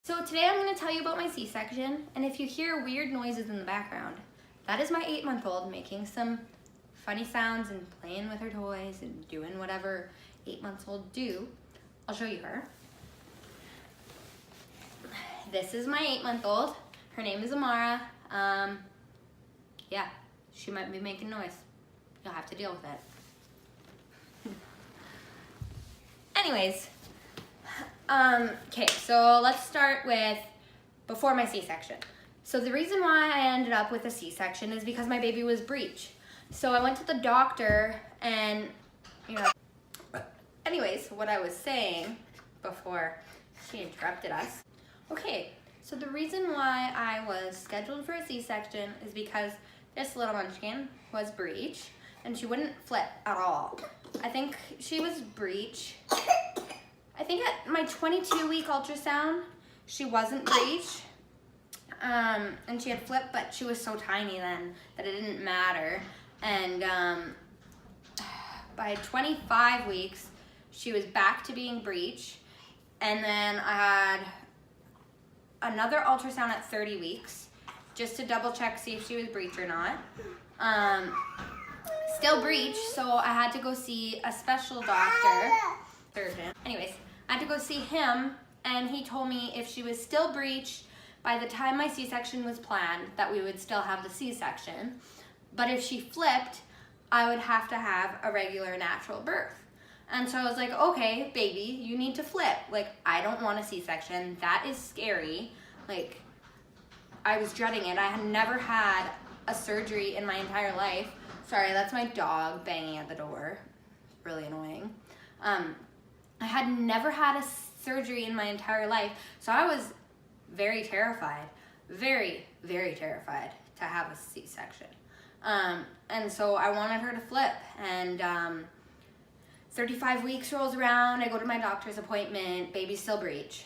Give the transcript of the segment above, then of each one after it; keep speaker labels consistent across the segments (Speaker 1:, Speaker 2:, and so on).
Speaker 1: So today I'm going to tell you about my C-section, and if you hear weird noises in the background, that is my 8-month-old making some funny sounds and playing with her toys and doing whatever 8-month-olds do. I'll show you her. This is my 8-month-old. Her name is Amara. Yeah, she might be making noise. You'll have to deal with it. Anyways, okay, so let's start with before my C-section. So the reason why I ended up with a C-section is because my baby was breech. So I went to the doctor and, anyways, what I was saying before she interrupted us. Okay, so the reason why I was scheduled for a C-section is because this little munchkin was breech and she wouldn't flip at all. I think she was breech. I think at my 22-week ultrasound, she wasn't breech, and she had flipped, but she was so tiny then that it didn't matter. And by 25 weeks, she was back to being breech, and then I had another ultrasound at 30 weeks, just to double check, see if she was breech or not. Still breech, so I had to go see a special doctor, surgeon. Anyways, I had to go see him, and he told me if she was still breech by the time my C-section was planned, that we would still have the C-section. But if she flipped, I would have to have a regular natural birth. And so I was like, okay, baby, you need to flip. Like, I don't want a C-section. That is scary. Like, I was dreading it. I had never had a surgery in my entire life. Sorry, that's my dog banging at the door. Really annoying. I had never had a surgery in my entire life, so I was very terrified, very, very terrified to have a C-section. And so I wanted her to flip, and 35 weeks rolls around, I go to my doctor's appointment, baby's still breech.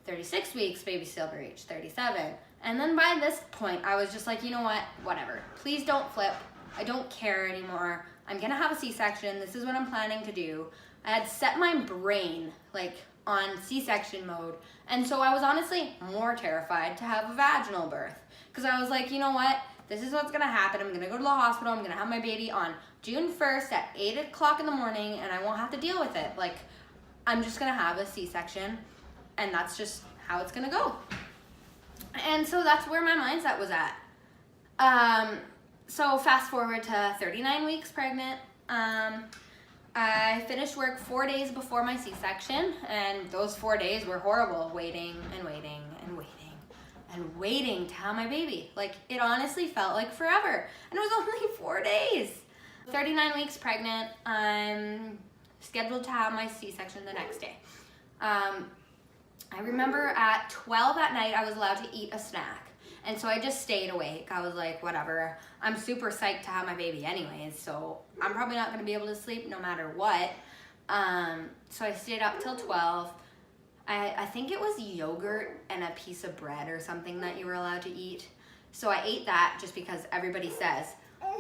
Speaker 1: 36 weeks, baby's still breech, 37. And then by this point, I was just like, you know what, whatever. Please don't flip. I don't care anymore. I'm gonna have a C-section. This is what I'm planning to do. I had set my brain like on C-section mode. And so I was honestly more terrified to have a vaginal birth. Because I was like, you know what? This is what's gonna happen. I'm gonna go to the hospital. I'm gonna have my baby on June 1st at 8 o'clock in the morning, and I won't have to deal with it. Like, I'm just gonna have a C-section, and that's just how it's gonna go. And so that's where my mindset was at. So fast forward to 39 weeks pregnant. I finished work 4 days before my C-section, and those 4 days were horrible, waiting and waiting and waiting and waiting to have my baby. Like, it honestly felt like forever, and it was only 4 days. 39 weeks pregnant, I'm scheduled to have my C-section the next day. I remember at 12 at night, I was allowed to eat a snack. And so I just stayed awake. I was like, whatever. I'm super psyched to have my baby anyways, so I'm probably not gonna be able to sleep no matter what. So I stayed up till 12. I think it was yogurt and a piece of bread or something that you were allowed to eat. So I ate that just because everybody says,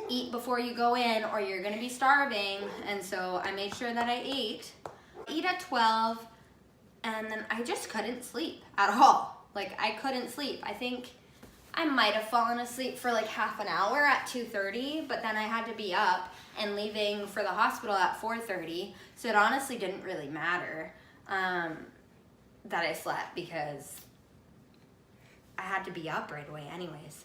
Speaker 1: eat before you go in or you're gonna be starving. And so I made sure that I ate. Eat at 12, and then I just couldn't sleep at all. Like, I couldn't sleep. I think I might have fallen asleep for like half an hour at 2:30, but then I had to be up and leaving for the hospital at 4:30, so it honestly didn't really matter that I slept because I had to be up right away anyways.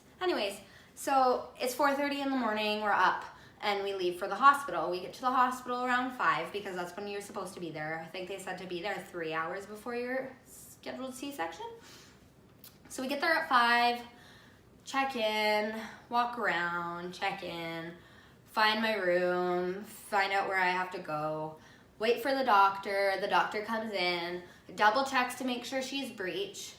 Speaker 1: So it's 4:30 in the morning, we're up, and we leave for the hospital. We get to the hospital around 5 because that's when you're supposed to be there. I think they said to be there 3 hours before your scheduled C-section. So we get there at 5, check in, walk around, check in, find my room, find out where I have to go, wait for the doctor comes in, double checks to make sure she's breech,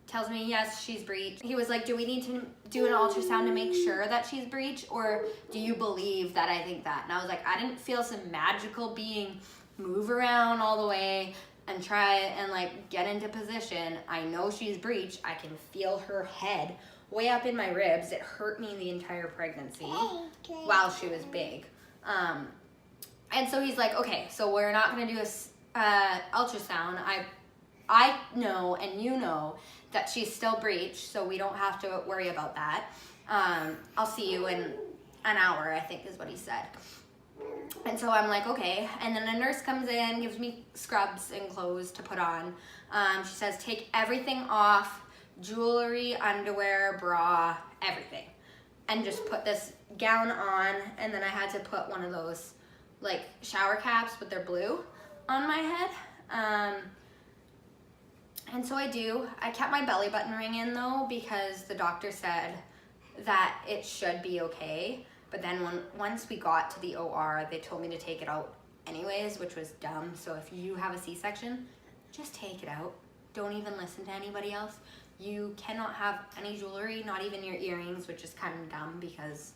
Speaker 1: tells me yes, she's breech. He was like, do we need to do an ultrasound to make sure that she's breech, or do you believe that I think that? And I was like, I didn't feel some magical being move around all the way and try and like get into position. I know she's breech. I can feel her head way up in my ribs. It hurt me the entire pregnancy while she was big. And so he's like, okay, so we're not gonna do a ultrasound. I I know and you know that she's still breached, so we don't have to worry about that. I'll see you in an hour, I think is what he said. And so I'm like, okay. And then a nurse comes in, gives me scrubs and clothes to put on. She says, take everything off, jewelry, underwear, bra, everything. And just put this gown on. And then I had to put one of those like shower caps, but they're blue, on my head. And so I do. I kept my belly button ring in though, because the doctor said that it should be okay. But then once we got to the OR, they told me to take it out anyways, which was dumb. So if you have a C-section, just take it out. Don't even listen to anybody else. You cannot have any jewelry, not even your earrings, which is kind of dumb because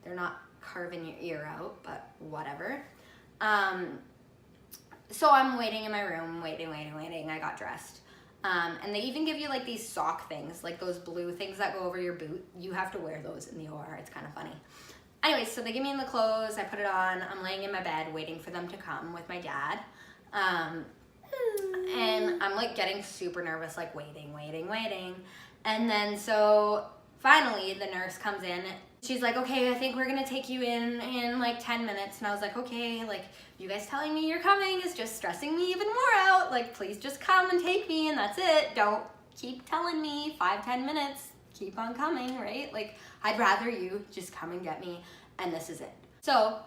Speaker 1: they're not carving your ear out, but whatever. So I'm waiting in my room, waiting. I got dressed. And they even give you like these sock things, like those blue things that go over your boot. You have to wear those in the OR. It's kind of funny. Anyways, so they give me the clothes. I put it on. I'm laying in my bed waiting for them to come with my dad. And I'm like getting super nervous, like waiting. And then so finally the nurse comes in. She's like, okay, I think we're gonna take you in like 10 minutes. And I was like, okay, like you guys telling me you're coming is just stressing me even more out. Like, please just come and take me and that's it. Don't keep telling me 5-10 minutes, keep on coming, right? Like, I'd rather you just come and get me and this is it. So,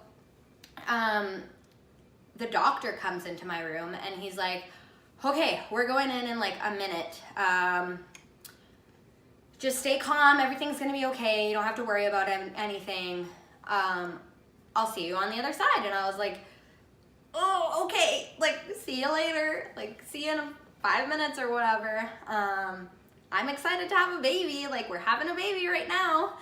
Speaker 1: the doctor comes into my room and he's like, okay, we're going in like a minute. Just stay calm, everything's gonna be okay. You don't have to worry about anything. I'll see you on the other side. And I was like, oh, okay, like, see you later. Like, see you in 5 minutes or whatever. I'm excited to have a baby. Like, we're having a baby right now.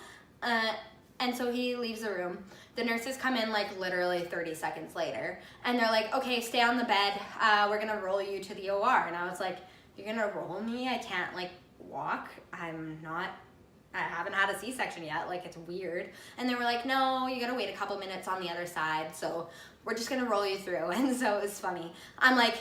Speaker 1: And so he leaves the room. The nurses come in like literally 30 seconds later. And they're like, okay, stay on the bed. We're gonna roll you to the OR. And I was like, you're gonna roll me? I can't like walk. I haven't had a C-section yet. Like, it's weird. And they were like, no, you gotta wait a couple minutes on the other side. So we're just gonna roll you through. And so it was funny. I'm like,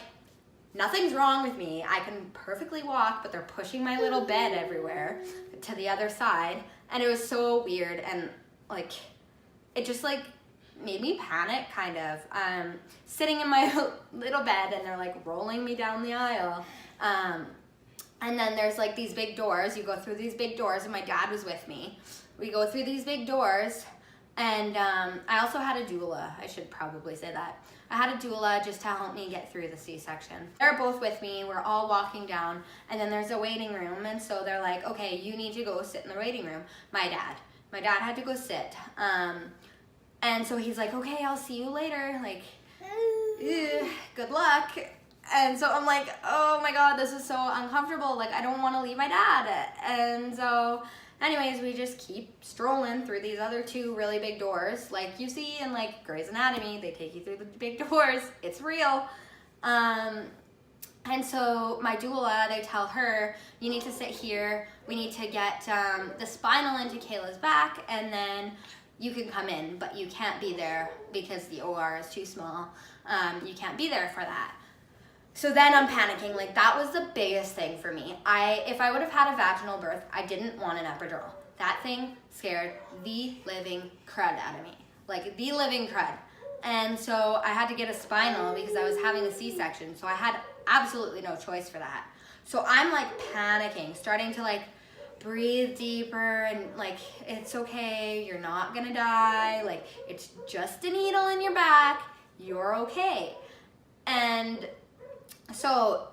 Speaker 1: nothing's wrong with me. I can perfectly walk, but they're pushing my little bed everywhere to the other side. And it was so weird. And like, it just like made me panic kind of. Sitting in my little bed and they're like rolling me down the aisle. And then there's like these big doors. You go through these big doors and my dad was with me. We go through these big doors and I also had a doula. I should probably say that. I had a doula just to help me get through the C-section. They're both with me. We're all walking down and then there's a waiting room. And so they're like, okay, you need to go sit in the waiting room. My dad had to go sit. And so he's like, okay, I'll see you later. Like, good luck. And so I'm like, oh my God, this is so uncomfortable. Like, I don't want to leave my dad. And so anyways, we just keep strolling through these other two really big doors. Like you see in like Grey's Anatomy, they take you through the big doors. It's real. And so my doula, they tell her, you need to sit here. We need to get the spinal into Kayla's back and then you can come in, but you can't be there because the OR is too small. You can't be there for that. So then I'm panicking. Like, that was the biggest thing for me. If I would have had a vaginal birth, I didn't want an epidural. That thing scared the living crud out of me. Like, the living crud. And so I had to get a spinal because I was having a C-section. So I had absolutely no choice for that. So I'm like panicking, starting to like breathe deeper and like, it's okay. You're not gonna die. Like, it's just a needle in your back. You're okay. And so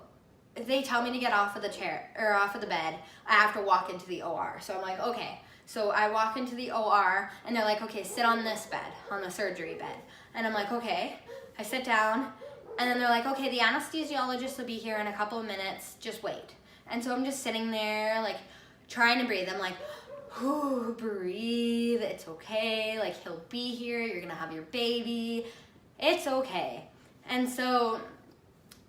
Speaker 1: they tell me to get off of the chair or off of the bed. I have to walk into the OR. So I'm like, okay. So I walk into the OR and they're like, okay, sit on this bed, on the surgery bed. And I'm like, okay. I sit down and then they're like, okay, the anesthesiologist will be here in a couple of minutes. Just wait. And so I'm just sitting there like trying to breathe. I'm like, whew, breathe. It's okay. Like, he'll be here. You're going to have your baby. It's okay. And so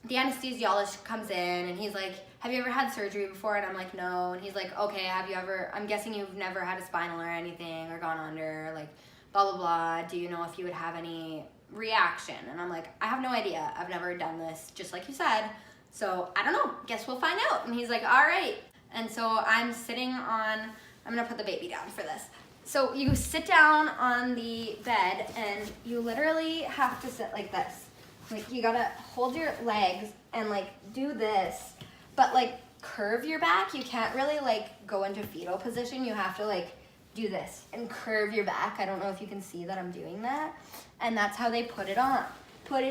Speaker 1: the anesthesiologist comes in and he's like, have you ever had surgery before? And I'm like, no. And he's like, okay, have you ever, I'm guessing you've never had a spinal or anything or gone under, like, blah, blah, blah. Do you know if you would have any reaction? And I'm like, I have no idea. I've never done this. Just like you said, So I don't know, guess we'll find out. And he's like, all right. And so I'm sitting on, I'm gonna put the baby down for this. So you sit down on the bed and you literally have to sit like this. Like you gotta hold your legs and like do this, but like curve your back. You can't really like go into fetal position. You have to like do this and curve your back. I don't know if you can see that I'm doing that. And that's how they put it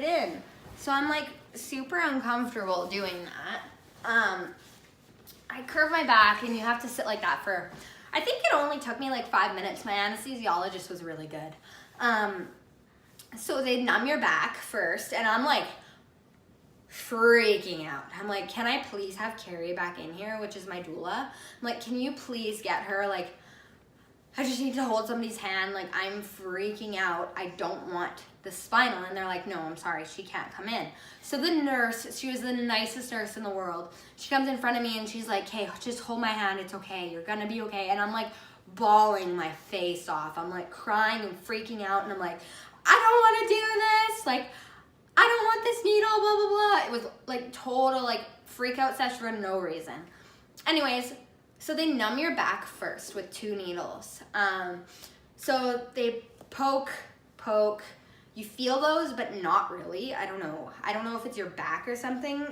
Speaker 1: in. So I'm like super uncomfortable doing that. I curve my back and you have to sit like that for, I think it only took me like 5 minutes. My anesthesiologist was really good. So they numb your back first and I'm like freaking out. I'm like, can I please have Carrie back in here, which is my doula? I'm like, can you please get her? Like, I just need to hold somebody's hand. Like, I'm freaking out. I don't want the spinal. And they're like, no, I'm sorry, she can't come in. So the nurse, she was the nicest nurse in the world. She comes in front of me and she's like, hey, just hold my hand. It's okay. You're gonna be okay. And I'm like bawling my face off. I'm like crying and freaking out. And I'm like, I don't want to do this. Like, I don't want this needle, blah, blah, blah. It was like total like freak out session for no reason. Anyways, so they numb your back first with 2 needles. So they poke. You feel those, but not really. I don't know. I don't know if it's your back or something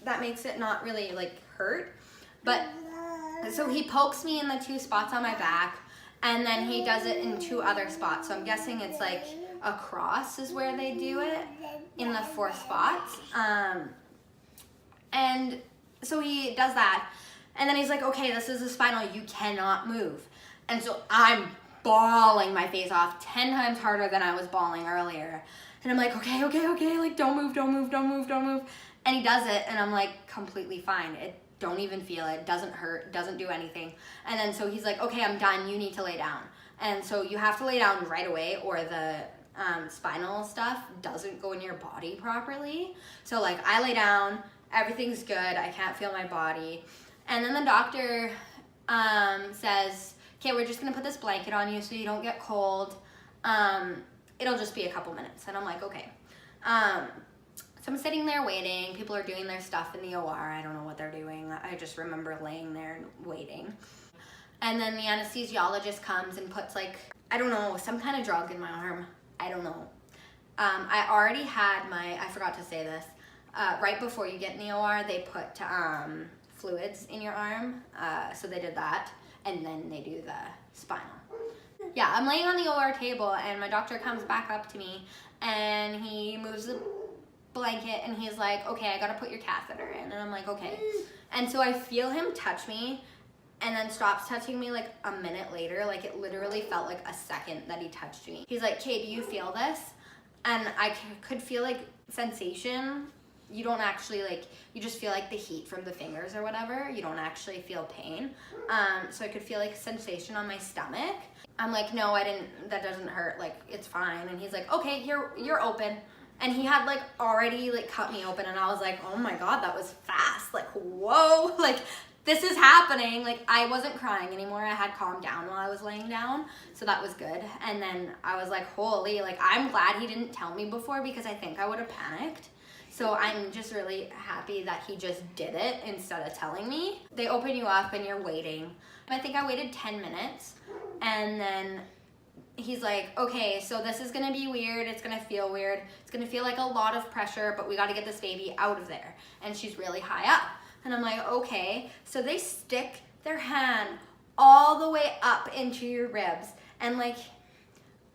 Speaker 1: that makes it not really like hurt. But so he pokes me in the 2 spots on my back, and then he does it in 2 other spots. So I'm guessing it's like across is where they do it in the 4 spots. And so he does that. And then he's like, okay, this is the spinal, you cannot move. And so I'm bawling my face off 10 times harder than I was bawling earlier. And I'm like, okay, like don't move. And he does it and I'm like completely fine. Don't even feel it, doesn't hurt, doesn't do anything. And then so he's like, okay, I'm done, you need to lay down. And so you have to lay down right away or the spinal stuff doesn't go in your body properly. So like I lay down, everything's good, I can't feel my body. And then the doctor says, okay, we're just gonna put this blanket on you so you don't get cold. It'll just be a couple minutes. And I'm like, okay. So I'm sitting there waiting. People are doing their stuff in the OR. I don't know what they're doing. I just remember laying there and waiting. And then the anesthesiologist comes and puts like, I don't know, some kind of drug in my arm. I don't know. I already had I forgot to say this, right before you get in the OR, they put fluids in your arm. So they did that, and then they do the spinal. Yeah, I'm laying on the OR table, and my doctor comes back up to me, and he moves the blanket, and he's like, okay, I gotta put your catheter in. And I'm like, okay. And so I feel him touch me, and then stops touching me like a minute later. Like it literally felt like a second that he touched me. He's like, Kay, do you feel this? And I could feel like sensation. You don't actually like, you just feel like the heat from the fingers or whatever. You don't actually feel pain. So I could feel like sensation on my stomach. I'm like, no, I didn't, that doesn't hurt. Like, it's fine. And he's like, okay, you're open. And he had like already like cut me open, and I was like, oh my God, that was fast. Like, whoa, like this is happening. Like I wasn't crying anymore. I had calmed down while I was laying down. So that was good. And then I was like, holy, like I'm glad he didn't tell me before, because I think I would have panicked. So I'm just really happy that he just did it instead of telling me. They open you up and you're waiting. I think I waited 10 minutes, and then he's like, okay, so this is gonna be weird. It's gonna feel weird. It's gonna feel like a lot of pressure, but we gotta get this baby out of there. And she's really high up. And I'm like, okay. So they stick their hand all the way up into your ribs. And like,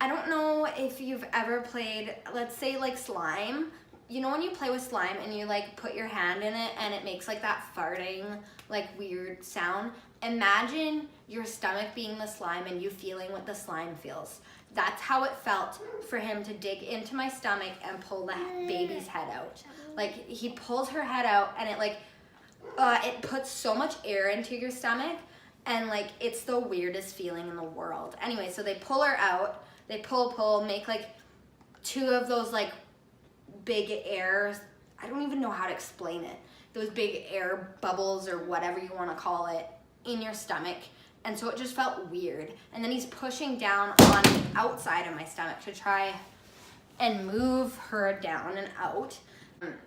Speaker 1: I don't know if you've ever played, let's say like slime. You know when you play with slime and you like put your hand in it and it makes like that farting, like weird sound? Imagine your stomach being the slime and you feeling what the slime feels. That's how it felt for him to dig into my stomach and pull the baby's head out. Like he pulls her head out and it like, it puts so much air into your stomach, and like it's the weirdest feeling in the world. Anyway, so they pull her out, they pull, make like 2 of those like big airs. I don't even know how to explain it. Those big air bubbles or whatever you want to call it in your stomach. And so it just felt weird. And then he's pushing down on the outside of my stomach to try and move her down and out.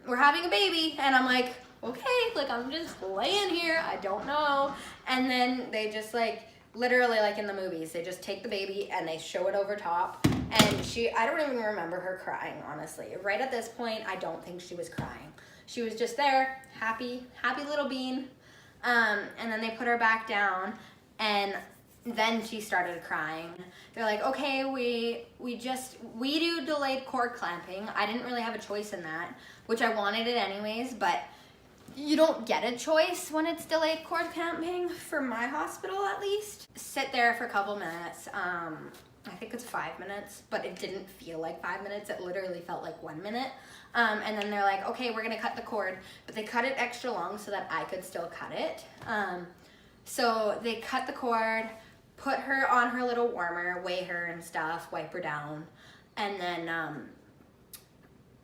Speaker 1: We're having a baby, and I'm like, okay, like I'm just laying here, I don't know. And then they just like, literally like in the movies, they just take the baby and they show it over top. And I don't even remember her crying, honestly. Right at this point, I don't think she was crying. She was just there, happy little bean. And then they put her back down, and then she started crying. They're like, okay, we do delayed cord clamping. I didn't really have a choice in that, which I wanted it anyways, but you don't get a choice when it's delayed cord clamping, for my hospital at least. Sit there for a couple minutes. I think it's 5 minutes, but it didn't feel like 5 minutes. It literally felt like 1 minute. And then they're like, okay, we're gonna cut the cord, but they cut it extra long so that I could still cut it. So they cut the cord, put her on her little warmer, weigh her and stuff, wipe her down. And then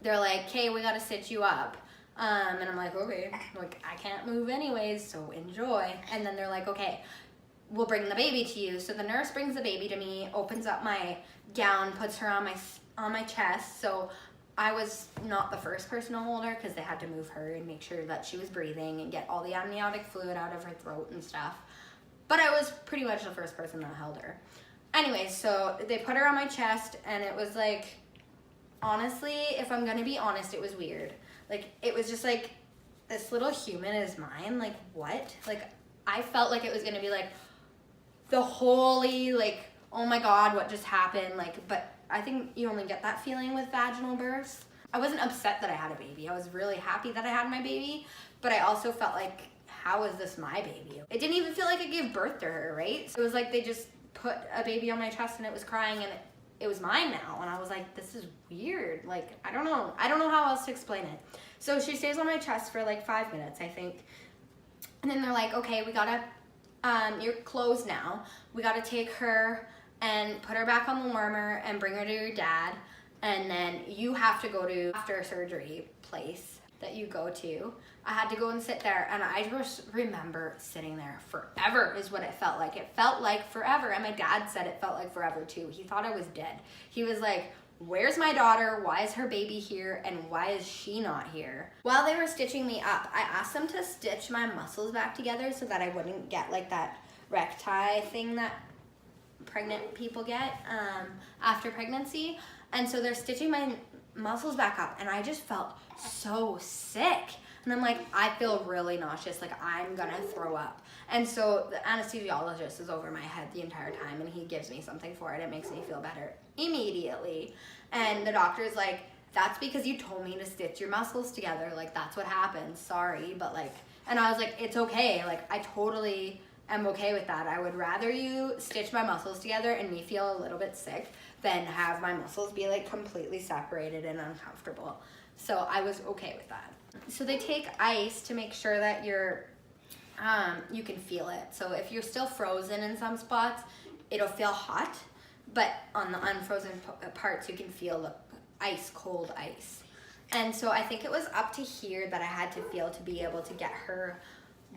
Speaker 1: they're like, okay, we gotta stitch you up. And I'm like, okay, like I can't move anyways, so enjoy. And then they're like, okay, we'll bring the baby to you. So the nurse brings the baby to me, opens up my gown, puts her on my chest. So I was not the first person to hold her because they had to move her and make sure that she was breathing and get all the amniotic fluid out of her throat and stuff. But I was pretty much the first person that held her. Anyway, so they put her on my chest, and it was like, honestly, if I'm gonna be honest, it was weird. Like, it was just like, this little human is mine, like what? Like, I felt like it was gonna be like, the holy, like, oh my God, what just happened? Like, but I think you only get that feeling with vaginal births. I wasn't upset that I had a baby. I was really happy that I had my baby, but I also felt like, how is this my baby? It didn't even feel like I gave birth to her, right? So it was like they just put a baby on my chest and it was crying, and it was mine now. And I was like, this is weird. Like, I don't know how else to explain it. So she stays on my chest for like 5 minutes, I think. And then they're like, okay, we gotta, you're closed now. We gotta take her and put her back on the warmer and bring her to your dad. And then you have to go to after surgery place that you go to. I had to go and sit there, and I just remember sitting there forever is what it felt like. It felt like forever, and my dad said it felt like forever too. He thought I was dead. He was like, where's my daughter? Why is her baby here? And why is she not here? While they were stitching me up, I asked them to stitch my muscles back together so that I wouldn't get like that recti thing that pregnant people get after pregnancy. And so they're stitching my muscles back up, and I just felt so sick. And I'm like, I feel really nauseous, like I'm gonna throw up. And so the anesthesiologist is over my head the entire time, and he gives me something for it. It makes me feel better immediately. And the doctor's like, that's because you told me to stitch your muscles together. Like, that's what happened. Sorry, but like, and I was like, it's okay. Like, I totally am okay with that. I would rather you stitch my muscles together and me feel a little bit sick than have my muscles be like completely separated and uncomfortable. So I was okay with that. So they take ice to make sure that you can feel it. So if you're still frozen in some spots, it'll feel hot, but on the unfrozen parts, you can feel the ice, cold ice. And so I think it was up to here that I had to feel to be able to get her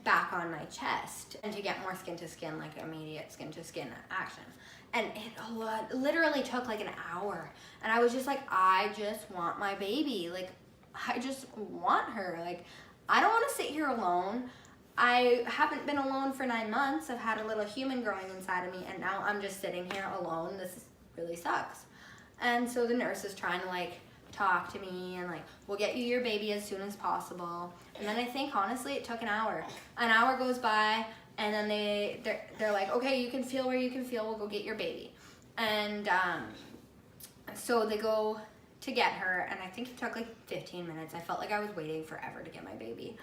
Speaker 1: back on my chest and to get more skin to skin, like immediate skin to skin action. And it literally took like an hour. And I was just like, I just want my baby. Like, I just want her. Like, I don't want to sit here alone. I haven't been alone for 9 months. I've had a little human growing inside of me, and now I'm just sitting here alone. This really sucks. And so the nurse is trying to like talk to me and like, we'll get you your baby as soon as possible. And then I think honestly it took an hour. An hour goes by, and then they're like, okay, you can feel where you can feel, we'll go get your baby. And so they go to get her, and I think it took like 15 minutes. I felt like I was waiting forever to get my baby.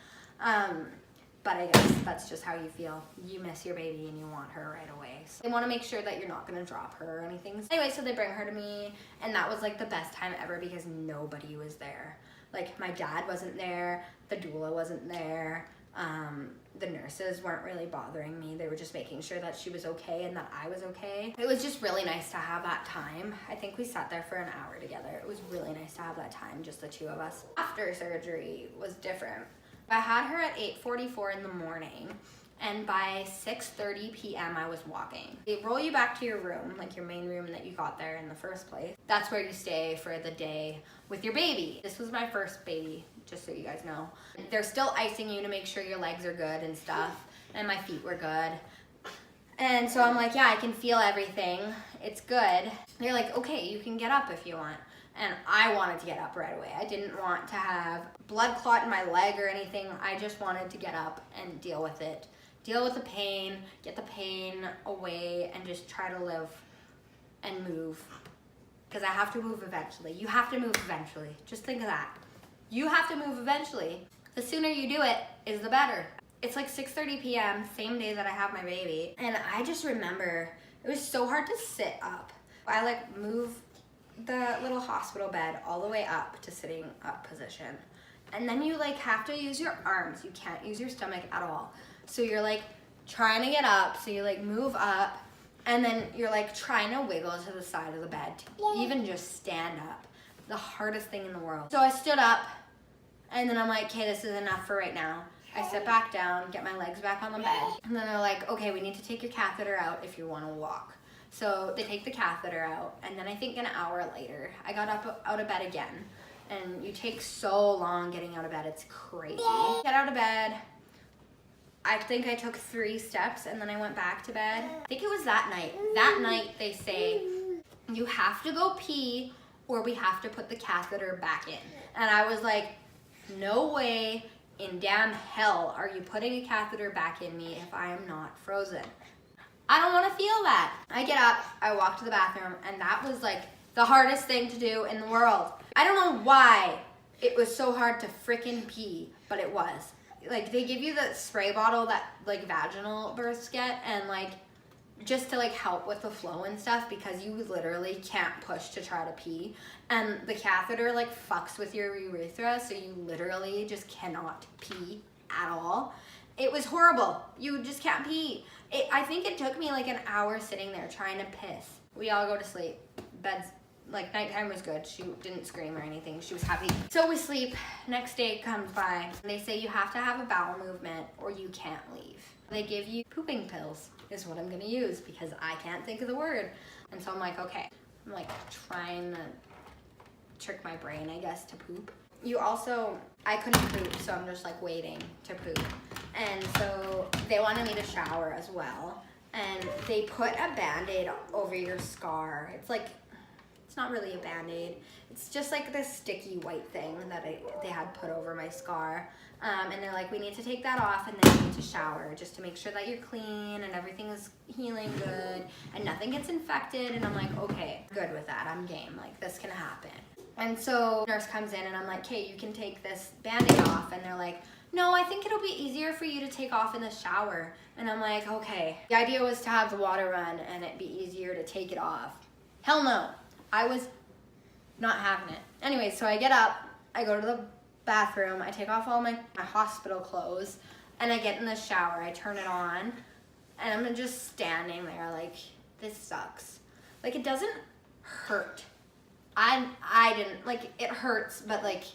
Speaker 1: But I guess that's just how you feel. You miss your baby and you want her right away. So they want to make sure that you're not going to drop her or anything. Anyway, so they bring her to me, and that was like the best time ever because nobody was there. Like, my dad wasn't there, the doula wasn't there, the nurses weren't really bothering me. They were just making sure that she was okay and that I was okay. It was just really nice to have that time. I think we sat there for an hour together. It was really nice to have that time, just the two of us. After surgery was different. I had her at 8:44 in the morning, and by 6:30 p.m. I was walking. They roll you back to your room, like your main room that you got there in the first place. That's where you stay for the day with your baby. This was my first baby just so you guys know. They're still icing you to make sure your legs are good and stuff, and my feet were good. And so I'm like, yeah, I can feel everything. It's good. They're like, okay, you can get up if you want. And I wanted to get up right away. I didn't want to have blood clot in my leg or anything. I just wanted to get up and deal with it. Deal with the pain, get the pain away, and just try to live and move. Because I have to move eventually. You have to move eventually. Just think of that. You have to move eventually. The sooner you do it is the better. It's like 6:30 p.m., same day that I have my baby. And I just remember it was so hard to sit up. I like move the little hospital bed all the way up to sitting up position. And then you like have to use your arms. You can't use your stomach at all. So you're like trying to get up. So you like move up and then you're like trying to wiggle to the side of the bed to even just stand up. The hardest thing in the world. So I stood up and then I'm like, okay, this is enough for right now. I sit back down, get my legs back on the bed. And then they're like, okay, we need to take your catheter out if you want to walk. So they take the catheter out, and then I think an hour later, I got up out of bed again. And you take so long getting out of bed, it's crazy. Get out of bed. I think I took 3 steps, and then I went back to bed. I think it was that night. That night, they say, you have to go pee, or we have to put the catheter back in. And I was like, no way in damn hell are you putting a catheter back in me if I am not frozen. I don't want to feel that. I get up, I walk to the bathroom, and that was like the hardest thing to do in the world. I don't know why it was so hard to frickin' pee, but it was. Like they give you the spray bottle that like vaginal births get, and like just to like help with the flow and stuff, because you literally can't push to try to pee, and the catheter like fucks with your urethra, so you literally just cannot pee at all. It was horrible. You just can't pee. I think it took me like an hour sitting there trying to piss. We all go to sleep. Bed's like nighttime was good. She didn't scream or anything. She was happy. So we sleep. Next day comes by. They say you have to have a bowel movement or you can't leave. They give you pooping pills is what I'm gonna use because I can't think of the word. And so I'm like, okay. I'm like trying to trick my brain, I guess, to poop. I couldn't poop, so I'm just like waiting to poop. And so they wanted me to shower as well. And they put a Band-Aid over your scar. It's not really a Band-Aid. It's just like this sticky white thing that they had put over my scar. And they're like, we need to take that off and then you need to shower just to make sure that you're clean and everything is healing good and nothing gets infected. And I'm like, okay, good with that. I'm game. Like, this can happen. And so nurse comes in and I'm like, okay, you can take this Band-Aid off. And they're like, no, I think it'll be easier for you to take off in the shower. And I'm like, okay. The idea was to have the water run and it'd be easier to take it off. Hell no. I was not having it. Anyway, so I get up, I go to the bathroom, I take off all my hospital clothes, and I get in the shower, I turn it on, and I'm just standing there like, this sucks. Like, it doesn't hurt. I didn't, like, it hurts, but like,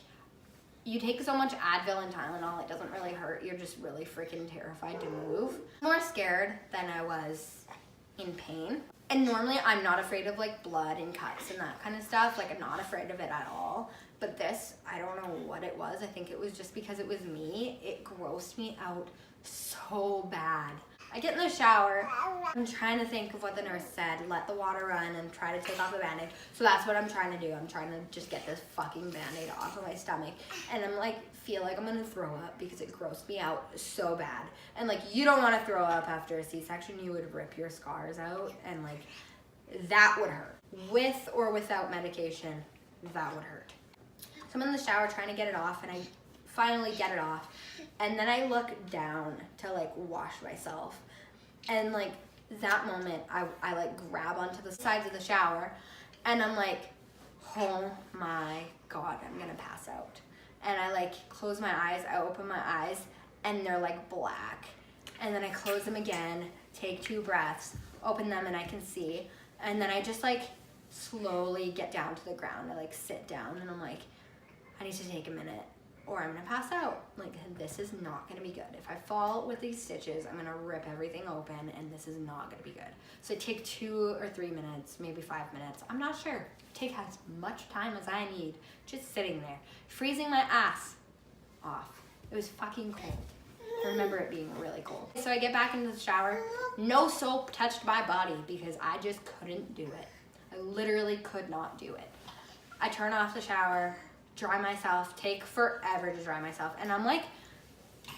Speaker 1: you take so much Advil and Tylenol, it doesn't really hurt. You're just really freaking terrified to move. More scared than I was in pain. And normally I'm not afraid of like blood and cuts and that kind of stuff. Like, I'm not afraid of it at all. But this, I don't know what it was. I think it was just because it was me. It grossed me out so bad. I get in the shower. I'm trying to think of what the nurse said. Let the water run and try to take off the Band-Aid. So that's what I'm trying to do. I'm trying to just get this fucking Band-Aid off of my stomach. And I'm like, feel like I'm gonna throw up because it grossed me out so bad. And like, you don't wanna throw up after a C-section. You would rip your scars out and like, that would hurt. With or without medication, that would hurt. So I'm in the shower trying to get it off and I finally get it off. And then I look down to like wash myself. And like that moment, I like grab onto the sides of the shower and I'm like, oh my God, I'm gonna pass out. And I like close my eyes, I open my eyes and they're like black. And then I close them again, take 2 breaths, open them and I can see. And then I just like slowly get down to the ground. I like sit down and I'm like, I need to take a minute or I'm gonna pass out. Like, this is not gonna be good. If I fall with these stitches, I'm gonna rip everything open and this is not gonna be good. So I take 2 or 3 minutes, maybe 5 minutes. I'm not sure. Take as much time as I need, just sitting there, freezing my ass off. It was fucking cold. I remember it being really cold. So I get back into the shower. No soap touched my body because I just couldn't do it. I literally could not do it. I turn off the shower, dry myself, take forever to dry myself. And I'm like,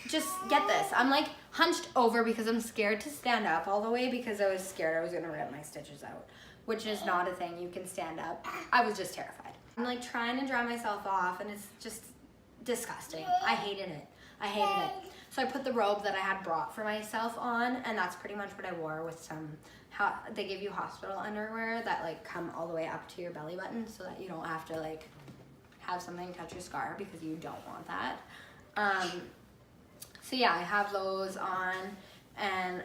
Speaker 1: just get this. I'm like hunched over because I'm scared to stand up all the way because I was scared I was gonna rip my stitches out, which is not a thing. You can stand up. I was just terrified. I'm like trying to dry myself off and it's just disgusting. I hated it. I hated it. So I put the robe that I had brought for myself on, and that's pretty much what I wore with some, they give you hospital underwear that like come all the way up to your belly button so that you don't have to like have something touch your scar because you don't want that. So yeah, I have those on and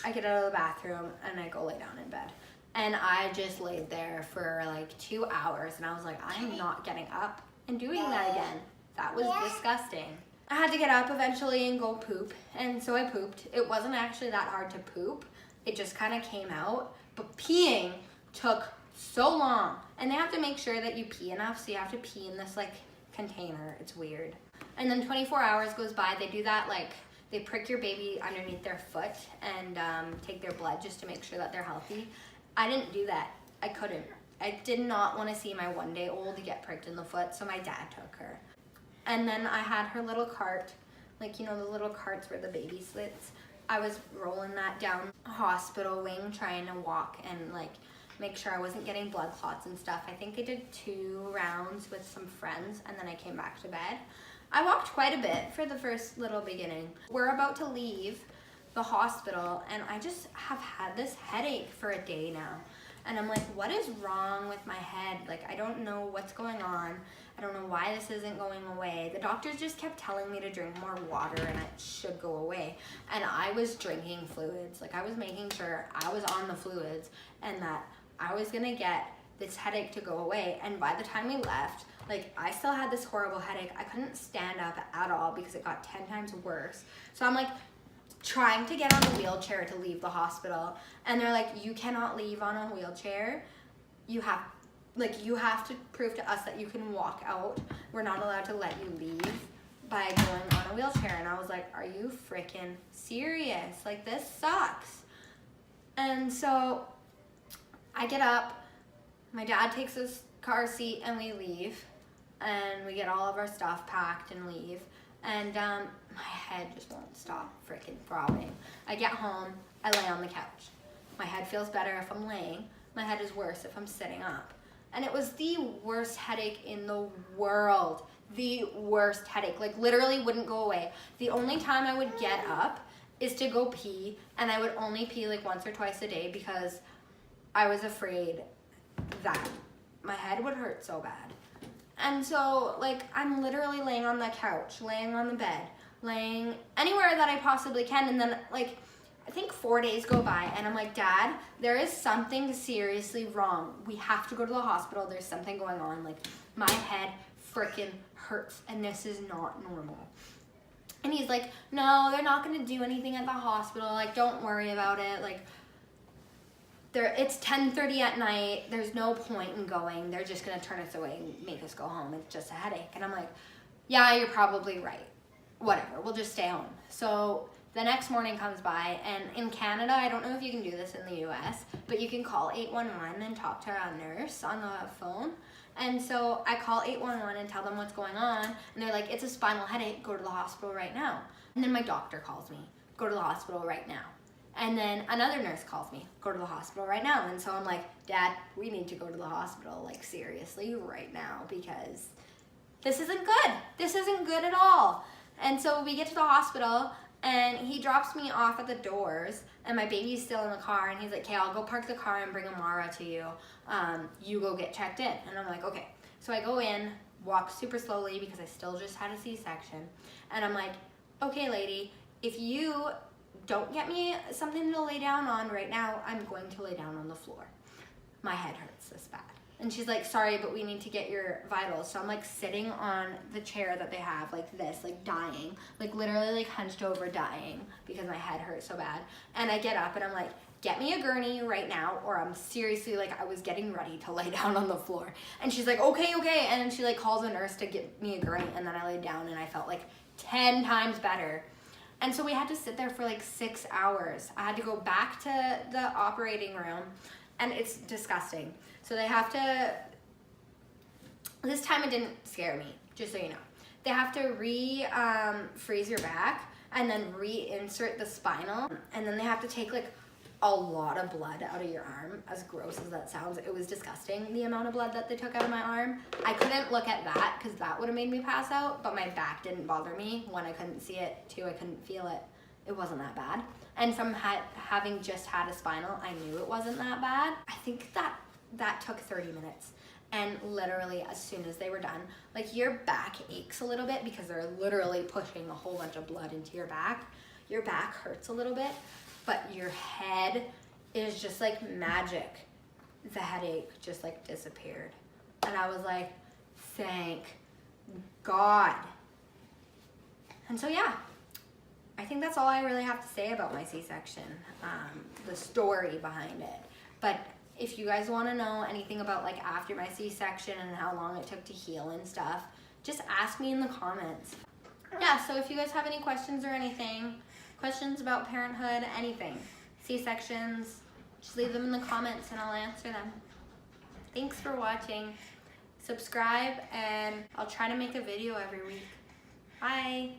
Speaker 1: I get out of the bathroom and I go lay down in bed. And I just laid there for like 2 hours and I was like, I'm not getting up and doing that again. That was disgusting. I had to get up eventually and go poop, and so I pooped. It wasn't actually that hard to poop. It just kind of came out, but peeing took so long. And they have to make sure that you pee enough, so you have to pee in this like container. It's weird. And then 24 hours goes by. They do that, like they prick your baby underneath their foot and take their blood just to make sure that they're healthy. I didn't do that. I couldn't. I did not want to see my 1-day-old get pricked in the foot, so my dad took her. And then I had her little cart, like, you know, the little carts where the baby sits. I was rolling that down a hospital wing, trying to walk and like make sure I wasn't getting blood clots and stuff. I think I did 2 rounds with some friends and then I came back to bed. I walked quite a bit for the first little beginning. We're about to leave the hospital and I just have had this headache for a day now. And I'm like, what is wrong with my head? Like, I don't know what's going on. I don't know why this isn't going away. The doctors just kept telling me to drink more water and it should go away. And I was drinking fluids. Like, I was making sure I was on the fluids and that I was gonna get this headache to go away. And by the time we left, like, I still had this horrible headache. I couldn't stand up at all because it got 10 times worse. So I'm like, trying to get on a wheelchair to leave the hospital, and they're like, you cannot leave on a wheelchair. You have to prove to us that you can walk out. We're not allowed to let you leave by going on a wheelchair. And I was like, are you freaking serious? Like, this sucks. And so I get up, my dad takes his car seat and we leave, and we get all of our stuff packed and leave. And my head just won't stop freaking throbbing. I get home, I lay on the couch. My head feels better if I'm laying. My head is worse if I'm sitting up. And it was the worst headache in the world. The worst headache. Like, literally wouldn't go away. The only time I would get up is to go pee, and I would only pee like once or twice a day because I was afraid that my head would hurt so bad. And so, like, I'm literally laying on the couch, laying on the bed, laying anywhere that I possibly can. And then, like, I think 4 days go by, and I'm like, Dad, there is something seriously wrong. We have to go to the hospital. There's something going on. Like, my head freaking hurts, and this is not normal. And he's like, no, they're not going to do anything at the hospital. Like, don't worry about it. Like, it's 10:30 at night. There's no point in going. They're just going to turn us away and make us go home. It's just a headache. And I'm like, yeah, you're probably right. Whatever. We'll just stay home. So the next morning comes by, and in Canada, I don't know if you can do this in the US, but you can call 811 and talk to a nurse on the phone. And so I call 811 and tell them what's going on. And they're like, it's a spinal headache. Go to the hospital right now. And then my doctor calls me. Go to the hospital right now. And then another nurse calls me, go to the hospital right now. And so I'm like, Dad, we need to go to the hospital, like, seriously, right now, because this isn't good. This isn't good at all. And so we get to the hospital, and he drops me off at the doors, and my baby's still in the car, and he's like, okay, I'll go park the car and bring Amara to you. You go get checked in. And I'm like, okay. So I go in, walk super slowly because I still just had a C-section. And I'm like, okay, lady, if you don't get me something to lay down on right now, I'm going to lay down on the floor. My head hurts this bad. And she's like, sorry, but we need to get your vitals. So I'm like sitting on the chair that they have like this, like dying, like literally like hunched over dying because my head hurts so bad. And I get up and I'm like, get me a gurney right now, or I'm seriously, like, I was getting ready to lay down on the floor. And she's like, okay. And then she like calls a nurse to get me a gurney, and then I laid down and I felt like 10 times better. And so we had to sit there for like 6 hours. I had to go back to the operating room, and it's disgusting. So they have to, this time it didn't scare me, just so you know. They have to freeze your back and then reinsert the spinal, and then they have to take like a lot of blood out of your arm. As gross as that sounds, it was disgusting, the amount of blood that they took out of my arm. I couldn't look at that because that would have made me pass out, but my back didn't bother me. One, I couldn't see it. Two, I couldn't feel it. It wasn't that bad. And from having just had a spinal, I knew it wasn't that bad. I think that took 30 minutes. And literally as soon as they were done, like your back aches a little bit because they're literally pushing a whole bunch of blood into your back. Your back hurts a little bit, but your head is just like magic. The headache just like disappeared. And I was like, thank God. And so yeah, I think that's all I really have to say about my C-section, the story behind it. But if you guys want to know anything about like after my C-section and how long it took to heal and stuff, just ask me in the comments. Yeah, so if you guys have any questions or anything, questions about parenthood, anything, C-sections, just leave them in the comments and I'll answer them. Thanks for watching. Subscribe, and I'll try to make a video every week. Bye.